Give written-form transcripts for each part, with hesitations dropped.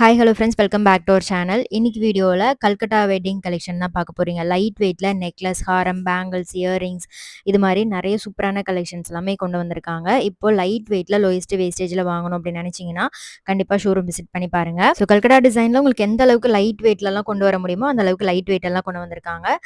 Hi hello friends, welcome back to our channel. இன்னைக்கு வீடியோவில் Calcutta wedding collection தான் பார்க்க போகிறீங்க. லைட் வெயிட்டில் நெக்லஸ், ஹாரம், பேங்கிள்ஸ், இயரிங்ஸ் இது மாதிரி நிறைய சூப்பரான கலெக்ஷன்ஸ் எல்லாமே கொண்டு வந்திருக்காங்க. இப்போ லைட் வெயிட்டில் லோயஸ்ட் வேஸ்டேஜில் வாங்கணும் அப்படின்னு நினச்சிங்கன்னா கண்டிப்பாக ஷோரூம் விசிட் பண்ணி பாருங்கள். ஸோ கல்கட்டா டிசைனில் உங்களுக்கு எந்த அளவுக்கு லைட் வெயிட்லலாம் கொண்டு வர முடியுமோ அந்த அளவுக்கு லைட் வெயிட் எல்லாம் கொண்டு வந்திருக்காங்க.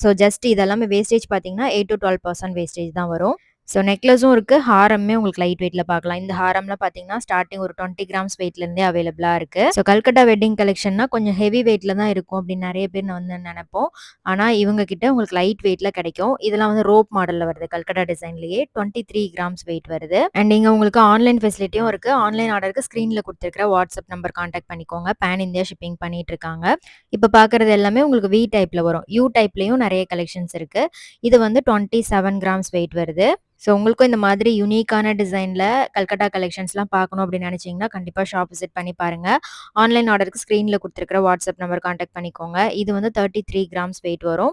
ஸோ ஜஸ்ட் இதெல்லாமே வேஸ்டேஜ் பார்த்தீங்கன்னா 8 to 12% வேஸ்டேஜ் தான் வரும். ஸோ நெக்லஸும் இருக்குது, ஹாரமே உங்களுக்கு லைட் வெயிட்டில் பார்க்கலாம். இந்த ஹாரம்லாம் பார்த்தீங்கன்னா ஸ்டார்டிங் ஒரு 20 கிராம்ஸ் வெயிட்லேருந்தே அவைலபிளாக இருக்குது. ஸோ கல்கட்டா வெட்டிங் கலெக்ஷன்னா கொஞ்சம் ஹெவி வெயிட்டில் தான் இருக்கும் அப்படின்னு நிறைய பேர் வந்து நினைப்போம். ஆனால் இவங்க கிட்ட உங்களுக்கு லைட் வெயிட்டில் கிடைக்கும். இதெல்லாம் வந்து ரோப் மாடலில் வருது. கல்கட்டா டிசைன்லேயே 23 கிராம்ஸ் வெயிட் வருது. அண்ட் இங்கே உங்களுக்கு ஆன்லைன் ஃபெசிலிட்டியும் இருக்குது. ஆன்லைன் ஆர்டருக்கு ஸ்க்ரீனில் கொடுத்துருக்கிற வாட்ஸ்அப் நம்பர் கான்டாக்ட் பண்ணிக்கோங்க. பேன் இந்தியா ஷிப்பிங் பண்ணிட்டு இருக்காங்க. இப்போ பார்க்குறது எல்லாமே உங்களுக்கு வி டைப்பில் வரும். யூ டைப்லேயும் நிறைய கலெக்ஷன்ஸ் இருக்குது. இது வந்து 27 கிராம்ஸ் வெயிட் வருது. ஸோ உங்களுக்கும் இந்த மாதிரி யூனிக்கான டிசைனில் கல்கட்டா கலெக்ஷன்ஸ்லாம் பார்க்கணும் அப்படின்னு நினச்சிங்கன்னா கண்டிப்பாக ஷாப் விசிட் பண்ணி பாருங்கள். ஆன்லைன் ஆர்டருக்கு ஸ்க்ரீனில் கொடுத்துருக்கிற வாட்ஸ்அப் நம்பர் கான்டாக்ட் பண்ணிக்கோங்க. இது வந்து 33 கிராம்ஸ் வெயிட் வரும்.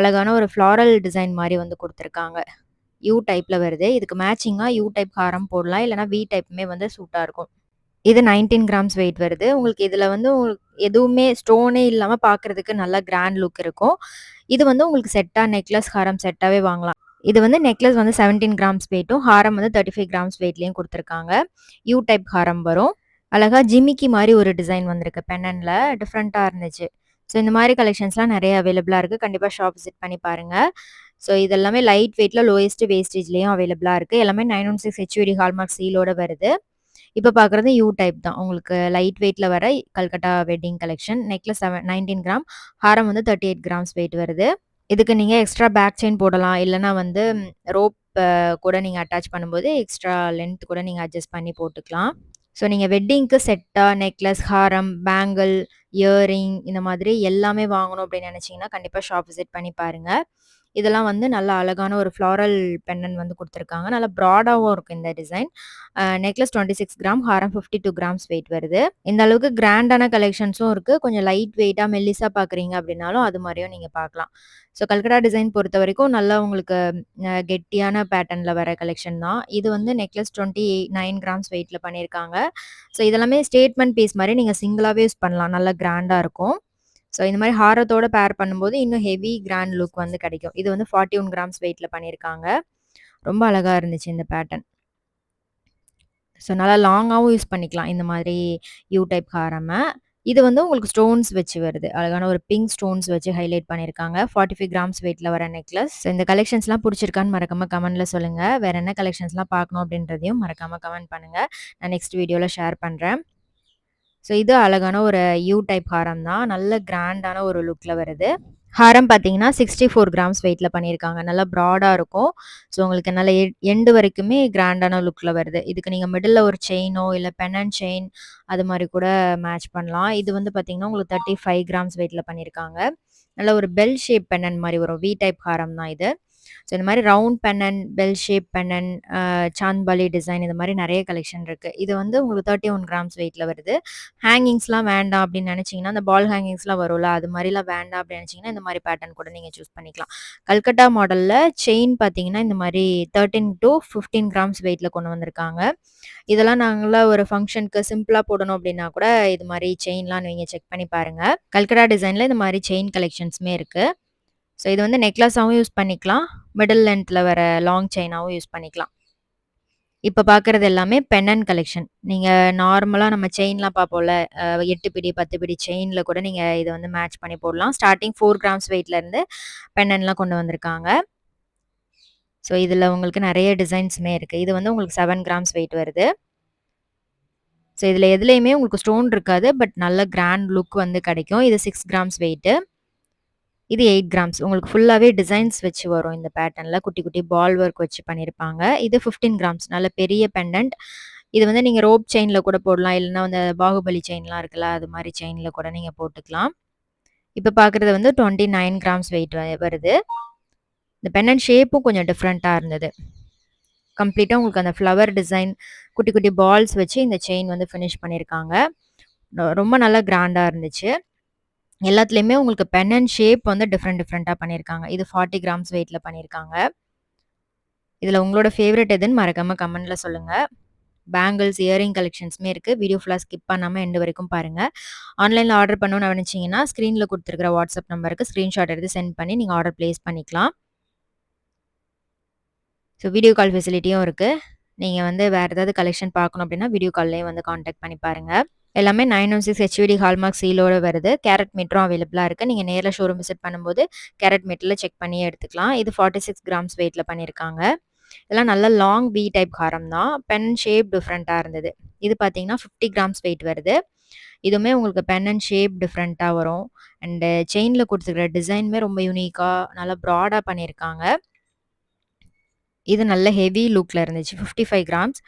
அழகான ஒரு ஃப்ளாரல் டிசைன் மாதிரி வந்து கொடுத்துருக்காங்க. யூ டைப்பில் வருது. இதுக்கு மேட்சிங்காக யூ டைப் ஹாரம் போடலாம், இல்லைனா வி டைப்புமே வந்து சூட்டாக இருக்கும். இது 19 கிராம்ஸ் வெயிட் வருது. உங்களுக்கு இதில் வந்து எதுவுமே ஸ்டோனே இல்லாமல் பார்க்குறதுக்கு நல்ல கிராண்ட் லுக் இருக்கும். இது வந்து உங்களுக்கு செட்டாக நெக்லஸ் ஹாரம் செட்டாகவே வாங்கலாம். இது வந்து நெக்லஸ் வந்து 17 கிராம்ஸ் வெயிட்டும், ஹாரம் வந்து 35 கிராம்ஸ் வெயிட்லேயும் கொடுத்துருக்காங்க. யூ டைப் ஹாரம் வரும். அழகா ஜிமிக்கி மாதிரி ஒரு டிசைன் வந்திருக்கு. பென்னன்ல டிஃப்ரெண்ட்டாக இருந்துச்சு. ஸோ இந்த மாதிரி கலெக்ஷன்ஸ்லாம் நிறைய அவைலபிளாக இருக்குது. கண்டிப்பாக ஷாப் விசிட் பண்ணி பாருங்கள். ஸோ இது எல்லாமே லைட் வெயிட்டில் லோயஸ்ட் வேஸ்டேஜ்லேயும் அவைலபிளாக இருக்குது. எல்லாமே 916 ஹெச்யூடி ஹால்மார்க் சீலோட வருது. இப்போ பார்க்குறது யூ டைப் தான். உங்களுக்கு லைட் வெயிட்டில் வர Calcutta wedding collection. Necklace 19 gram, ஹாரம் வந்து 38 கிராம்ஸ் வெயிட் வருது. இதுக்கு நீங்கள் எக்ஸ்ட்ரா பேக் செயின் போடலாம், இல்லைனா வந்து ரோப் கூட நீங்கள் அட்டாச் பண்ணும்போது எக்ஸ்ட்ரா லென்த் கூட நீங்கள் அட்ஜஸ்ட் பண்ணி போட்டுக்கலாம். ஸோ நீங்கள் வெட்டிங்க்கு செட்டாக நெக்லஸ், ஹாரம், பேங்கிள், இயரிங் இந்த மாதிரி எல்லாமே வாங்கணும் அப்படின்னு நினச்சிங்கன்னா கண்டிப்பாக ஷாப் விசிட் பண்ணி பாருங்கள். இதெல்லாம் வந்து நல்ல அழகான ஒரு ஃப்ளாரல் பென்னன் வந்து கொடுத்துருக்காங்க. நல்லா ப்ராடாகவும் இருக்கும் இந்த டிசைன். நெக்லஸ் 26 கிராம், ஹாரம் 52 கிராம்ஸ் வெயிட் வருது. இந்த அளவுக்கு கிராண்டான கலெக்ஷன்ஸும் இருக்குது. கொஞ்சம் லைட் வெயிட்டாக மெல்லிஸாக பார்க்குறீங்க அப்படின்னாலும் அது மாதிரியும் நீங்கள் பார்க்கலாம். ஸோ கல்கட்டா டிசைன் பொறுத்த வரைக்கும் நல்லா உங்களுக்கு கெட்டியான பேட்டர்னில் வர கலெக்ஷன் தான். இது வந்து நெக்லஸ் 29 கிராம்ஸ் வெயிட்டில் பண்ணியிருக்காங்க. ஸோ இதெல்லாமே ஸ்டேட்மெண்ட் பீஸ் மாதிரி நீங்கள் சிங்கிளாகவே யூஸ் பண்ணலாம். நல்லா கிராண்டாக இருக்கும். ஸோ இந்த மாதிரி ஹாரத்தோட பேர் பண்ணும்போது இன்னும் ஹெவி கிராண்ட் லுக் வந்து கிடைக்கும். இது வந்து 41 கிராம்ஸ் வெயிட்டில் பண்ணியிருக்காங்க. ரொம்ப அழகாக இருந்துச்சு இந்த பேட்டர்ன். ஸோ நல்லா லாங்காகவும் யூஸ் பண்ணிக்கலாம் இந்த மாதிரி யூ டைப் ஹாரமை. இது வந்து உங்களுக்கு ஸ்டோன்ஸ் வச்சு வருது. அழகான ஒரு பிங்க் ஸ்டோன்ஸ் வச்சு ஹைலைட் பண்ணியிருக்காங்க. 45 கிராம்ஸ் வெயிட்டில் வர நெக்லஸ். ஸோ இந்த கலெக்ஷன்ஸ்லாம் பிடிச்சிருக்கான்னு மறக்காம கமெண்ட்டில் சொல்லுங்கள். வேறு என்ன கலெக்ஷன்ஸ்லாம் பார்க்கணும் அப்படின்றதையும் மறக்காமல் கமெண்ட் பண்ணுங்கள். நான் நெக்ஸ்ட் வீடியோவில் ஷேர் பண்ணுறேன். ஸோ இது அழகான ஒரு யூ டைப் ஹாரம் தான். நல்ல கிராண்டான ஒரு லுக்கில் வருது. ஹாரம் பார்த்தீங்கன்னா 64 கிராம்ஸ் வெயிட்டில் பண்ணியிருக்காங்க. நல்லா ப்ராடாக இருக்கும். ஸோ உங்களுக்கு நல்ல எண்டு வரைக்குமே கிராண்டான லுக்கில் வருது. இதுக்கு நீங்கள் மிடில் ஒரு செயினோ இல்லை பெனன் செயின் அது மாதிரி கூட மேட்ச் பண்ணலாம். இது வந்து பார்த்தீங்கன்னா உங்களுக்கு 35 கிராம்ஸ் வெயிட்டில் பண்ணியிருக்காங்க. நல்ல ஒரு பெல் ஷேப் பெனன் மாதிரி வரும். வி டைப் ஹாரம் தான் இது. ஸோ இந்த மாதிரி ரவுண்ட் பென்னன், பெல் ஷேப் பென்னன், சாந்த்பாலி டிசைன் இது மாதிரி நிறைய கலெக்ஷன் இருக்குது. இது வந்து உங்களுக்கு 31 கிராம்ஸ் வெயிட்டில் வருது. ஹேங்கிங்ஸ்லாம் வேண்டாம் அப்படின்னு நினச்சிங்கன்னா அந்த பால் ஹேங்கிங்ஸ்லாம் வரும்ல, அது மாதிரிலாம் வேண்டாம் அப்படின்னு நினச்சிங்கன்னா இந்த மாதிரி பேட்டர்ன் கூட நீங்கள் சூஸ் பண்ணிக்கலாம். கல்கட்டா மாடலில் செயின் பார்த்தீங்கன்னா இந்த மாதிரி 13 to 15 கிராம்ஸ் வெயிட்டில் கொண்டு வந்திருக்காங்க. இதெல்லாம் நாங்களாம் ஒரு ஃபங்க்ஷனுக்கு சிம்பிளாக போடணும் அப்படின்னா கூட இது மாதிரி செயின்லாம் நீங்கள் செக் பண்ணி பாருங்கள். கல்கட்டா டிசைனில் இந்த மாதிரி செயின் கலெக்ஷன்ஸுமே இருக்குது. ஸோ இது வந்து நெக்லஸாகவும் யூஸ் பண்ணிக்கலாம், மிடில் லென்த்தில் வர லாங் செயினாகவும் யூஸ் பண்ணிக்கலாம். இப்போ பார்க்குறது எல்லாமே பென்னன் கலெக்ஷன். நீங்கள் நார்மலாக நம்ம செயின்லாம் பார்ப்போம்ல, 8 பிடி 10 பிடி செயினில் கூட நீங்கள் இதை வந்து மேட்ச் பண்ணி போடலாம். ஸ்டார்டிங் 4 கிராம்ஸ் வெயிட்லேருந்து பென்னன்லாம் கொண்டு வந்திருக்காங்க. ஸோ இதில் உங்களுக்கு நிறைய டிசைன்ஸுமே இருக்குது. இது வந்து உங்களுக்கு 7 கிராம்ஸ் வெயிட் வருது. ஸோ இதில் எதுலேயுமே உங்களுக்கு ஸ்டோன் இருக்காது, பட் நல்ல கிராண்ட் லுக் வந்து கிடைக்கும். இது 6 கிராம்ஸ் வெயிட்டு. இது 8 கிராம்ஸ். உங்களுக்கு ஃபுல்லாவே டிசைன்ஸ் வச்சு வரும் இந்த பேட்டர்ன்ல. குட்டி, குட்டி பால் ஒர்க் வச்சு பண்ணியிருப்பாங்க. இது 15 கிராம்ஸ். நல்ல பெரிய பெண்டன்ட். இது வந்து நீங்க ரோப் செயின்ல கூட போடலாம். இல்லன்னா வந்து பாகுபலி செயின்லாம் இருக்குல்ல, அது மாரி செயின்ல கூட நீங்க போட்டுக்கலாம். இப்ப பார்க்குறது வந்து 29 கிராம்ஸ் வெயிட் வருது. இந்த பெண்டன்ட் ஷேப்பும் கொஞ்சம் டிஃப்ரெண்ட்டா இருந்தது. கம்ப்ளீட்டா உங்களுக்கு அந்த ஃப்ளவர் டிசைன், குட்டி, குட்டி பால்ஸ் வச்சு இந்த செயின் வந்து ஃபினிஷ் பண்ணியிருக்காங்க. ரொம்ப நல்லா கிராண்டா இருந்துச்சு. எல்லாத்துலயுமே உங்களுக்கு பென்னன் ஷேப் வந்து டிஃப்ரெண்ட்டா பண்ணியிருக்காங்க. இது 40 கிராம்ஸ் வெயிட்ல பண்ணியிருக்காங்க. இதுல உங்களோட ஃபேவரைட் எதுன்னு மறக்காம கமெண்ட்ல சொல்லுங்க. பேங்கிள்ஸ், இயரிங் கலெக்ஷன்ஸுமே இருக்கு. வீடியோ ஃபுல்லா ஸ்கிப் பண்ணாம எண்ட் வரைக்கும் பாருங்க. ஆன்லைன்ல ஆர்டர் பண்ணணும்னு நெனச்சீங்கன்னா, ஸ்க்ரீன்ல குடுத்துருக்கிற வாட்ஸ்அப் நம்பருக்கு ஸ்க்ரீன்ஷாட் எடுத்து சென்ட் பண்ணி நீங்க ஆர்டர் பிளேஸ் பண்ணிக்கலாம். ஸோ வீடியோ கால் ஃபெசிலிட்டியும் இருக்கு. நீங்க வந்து வேற ஏதாவது கலெக்ஷன் பார்க்கணும் அப்டின்னா, வீடியோ கால்லயே வந்து கான்டாக்ட் பண்ணி பாருங்க. எல்லாமே 916 ஹெச்விடி ஹால்மார்க் சீலோட வருது. கேரட் மீட்டரும் அவைலபிளா இருக்கு. நீங்க நேர்ல ஷோரூம் விசிட் பண்ணும்போது, கேரட் மீட்டர்ல செக் பண்ணியே எடுத்துக்கலாம். இது 46 கிராம்ஸ் வெயிட்ல பண்ணியிருக்காங்க. இதெல்லாம் நல்ல லாங் வி டைப் ஹாரம் தான். பென் ஷேப் டிஃபரெண்ட்டா இருந்தது. இது பார்த்தீங்கன்னா 50 கிராம்ஸ் வெயிட் வருது. இதுவுமே உங்களுக்கு பென் அண்ட் ஷேப் டிஃபரெண்ட்டா வரும். அண்ட் செயின்ல குடுத்துருக்கிற டிசைனுமே ரொம்ப யூனிக்கா, நல்லா ப்ராடா பண்ணியிருக்காங்க. இது நல்ல ஹெவி லுக்ல இருந்துச்சு. 55 கிராம்ஸ்.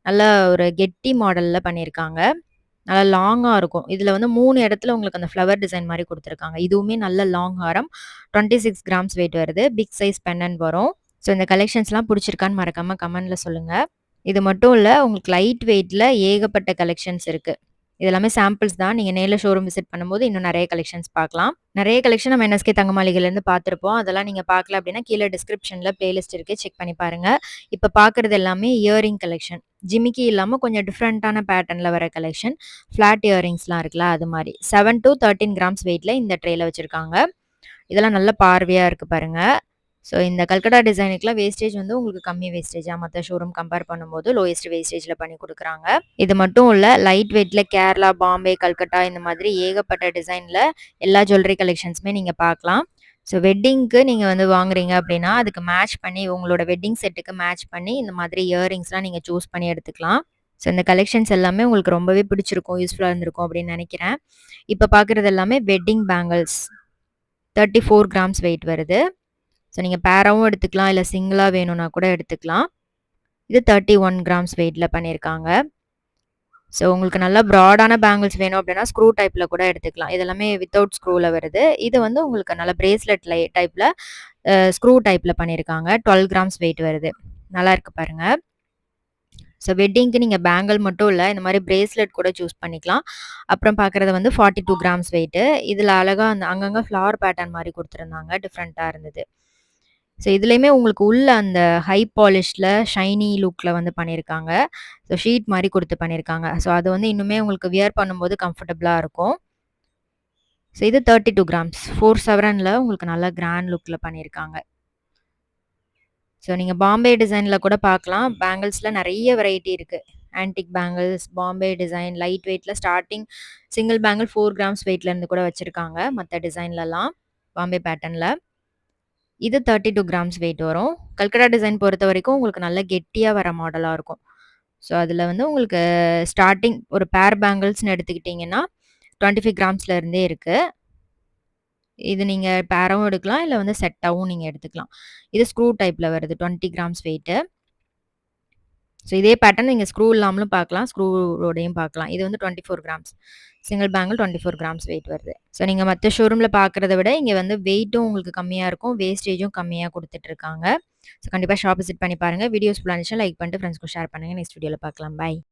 நல்ல ஒரு கெட்டி மாடல்ல பண்ணியிருக்காங்க. நல்லா லாங்கா இருக்கும். இதுல வந்து 3 இடத்துல உங்களுக்கு அந்த ஃப்ளவர் டிசைன் மாரி குடுத்துருக்காங்க. இதுவுமே நல்ல லாங் ஹாரம். 26 கிராம்ஸ் வெயிட் வருது. பிக் சைஸ் பெண்டன்ட் வரும். ஸோ இந்த கலெக்ஷன்ஸ்லாம் புடிச்சிருக்கான்னு மறக்காம கமெண்ட்ல சொல்லுங்க. இது மட்டும் இல்ல, உங்களுக்கு லைட் வெயிட்ல ஏகப்பட்ட கலெக்ஷன்ஸ் இருக்கு. இது எல்லாமே சாம்பிள்ஸ் தான். நீங்க நேர்ல ஷோரூம் விசிட் பண்ணும்போது இன்னும் நெறைய கலெக்ஷன்ஸ் பார்க்கலாம். நெறைய கலெக்ஷன் நம்ம என்எஸ்கே தங்க மாளிகையிலேருந்து பார்த்துருப்போம். அதெல்லாம் நீங்க பார்க்கல அப்டின்னா, கீழ டிஸ்கிரிப்ஷன்ல பிளேலிஸ்ட் இருக்கு. செக் பண்ணி பாருங்க. இப்ப பார்க்குறது எல்லாமே இயரிங் கலெக்ஷன். ஜிமிக்கி இல்லாம கொஞ்சம் டிஃபரெண்டான பேட்டர்ன்ல வர கலெக்ஷன். ஃபிளாட் இயரிங்ஸ்லாம் இருக்குல்ல, அது மாரி. 7 டூ 13 கிராம்ஸ் வெயிட்ல இந்த ட்ரேல வச்சிருக்காங்க. இதெல்லாம் நல்ல பார்வையா இருக்கு பாருங்க. ஸோ இந்த கல்கட்டா டிசைனுக்குலாம் வேஸ்டேஜ் வந்து உங்களுக்கு கம்மி வேஸ்டேஜா மத்த ஷோரூம் கம்பேர் பண்ணும்போது லோயஸ்ட் வேஸ்டேஜ்ல பண்ணி குடுக்குறாங்க. இது மட்டும் இல்ல, லைட் வெயிட்ல கேரளா, பாம்பே, கல்கட்டா இந்த மாதிரி ஏகப்பட்ட டிசைன்ல எல்லா ஜுவல்லரி கலெக்ஷன்ஸுமே நீங்க பார்க்கலாம். ஸோ வெட்டிங்க்கு நீங்க வந்து வாங்குறீங்க அப்டின்னா, அதுக்கு மேட்ச் பண்ணி உங்களோட வெட்டிங் செட்டுக்கு மேட்ச் பண்ணி இந்த மாதிரி இயரிங்ஸ்லாம் நீங்க சூஸ் பண்ணி எடுத்துக்கலாம். ஸோ இந்த கலெக்ஷன்ஸ் எல்லாமே உங்களுக்கு ரொம்பவே பிடிச்சிருக்கும், யூஸ்ஃபுல்லா இருந்திருக்கும் அப்டின்னு நெனைக்கிறேன். இப்ப பார்க்குறது எல்லாமே வெட்டிங் பேங்கிள்ஸ். 34 கிராம்ஸ் வெயிட் வருது. ஸோ நீங்க பேராவும் எடுத்துக்கலாம். இல்ல சிங்கிளா வேணும்னா கூட எடுத்துக்கலாம். இது 31 கிராம்ஸ் வெயிட்ல பண்ணியிருக்காங்க. ஸோ உங்களுக்கு நல்ல ப்ராடான பேங்கிள்ஸ் வேணும் அப்டின்னா, ஸ்க்ரூ டைப்ல கூட எடுத்துக்கலாம். இது எல்லாமே வித்தவுட் ஸ்க்ரூல வருது. இது வந்து உங்களுக்கு நல்ல பிரேஸ்லெட் டைப்ல ஸ்க்ரூ டைப்ல பண்ணியிருக்காங்க. 12 கிராம்ஸ் வெயிட் வருது. நல்லா இருக்கு பாருங்க. ஸோ வெட்டிங்க்கு நீங்க பேங்கிள் மட்டும் இல்ல, இந்த மாரி பிரேஸ்லெட் கூட சூஸ் பண்ணிக்கலாம். அப்புறம் பார்க்குறது வந்து 42 கிராம்ஸ் வெயிட்டு. இதுல அழகா அந்த அங்கங்க ஃப்ளவர் பேட்டர்ன் மாரி குடுத்துருந்தாங்க. டிஃப்ரெண்ட்டா இருந்தது. ஸோ இதுலயுமே உங்களுக்கு உள்ள அந்த ஹை பாலிஷ்ல ஷைனி லுக்ல வந்து பண்ணியிருக்காங்க. ஸோ ஷீட் மாரி குடுத்து பண்ணியிருக்காங்க. ஸோ அது வந்து இன்னுமே உங்களுக்கு வியர் பண்ணும்போது கம்ஃபர்டபுளா இருக்கும். ஸோ இது 32 கிராம்ஸ். 4 செவரன்ல உங்களுக்கு நல்ல கிராண்ட் லுக்ல பண்ணியிருக்காங்க. ஸோ நீங்க பாம்பே டிசைன்ல கூட பார்க்கலாம். பேங்கிள்ஸ்ல நெறைய வெரைட்டி இருக்கு. Antique bangles, Bombay design, light வெயிட்ல ஸ்டார்ட்டிங் சிங்கிள் பேங்கிள் 4 கிராம்ஸ் வெயிட்ல இருந்து கூட வச்சிருக்காங்க. மத்த டிசைன்லலாம் பாம்பே பேட்டர்ன்ல. இது 32 கிராம்ஸ் வெயிட் வரும். கல்கட்டா டிசைன் பொறுத்தவரைக்கும் உங்களுக்கு நல்ல கெட்டியா வர மாடலா இருக்கும். ஸோ அதில வந்து உங்களுக்கு ஸ்டார்ட்டிங் ஒரு பேர் பேங்கிள்ஸ்ன்னு எடுத்துக்கிட்டீங்கன்னா, 25 கிராம்ஸ்ல இருந்தே இருக்கு. இது நீங்க பேராவும் எடுக்கலாம். இல்ல வந்து செட்டாவும் நீங்க எடுத்துக்கலாம். இது ஸ்க்ரூ டைப்ல வருது. 20 கிராம்ஸ் வெயிட்டு. ஸோ இதே பேட்டர்ன் நீங்க ஸ்க்ரூ இல்லாமலும் பார்க்கலாம். ஸ்க்ரூவோடையும் பார்க்கலாம். இது வந்து 24 grams. Single bangle 24 grams wait வருது. ஸோ நீங்க மத்த ஷோரூம்ல பார்க்கிறத விட இங்க வந்து வெயிட்டும் உங்களுக்கு கம்மியா இருக்கும். வேஸ்டேஜும் கம்மியா குடுத்துட்டுருக்காங்க. ஸோ கண்டிப்பா ஷாப் விசிட் பண்ணி பாருங்க. வீடியோஸ் ஃபுல்லா இருந்துச்சுன்னா லைக் பண்ணிட்டு ஃப்ரெண்ட்ஸ்க்கும் ஷேர் பண்ணுங்க. நெக்ஸ்ட் வீடியோல பார்க்கலாம். பாய்.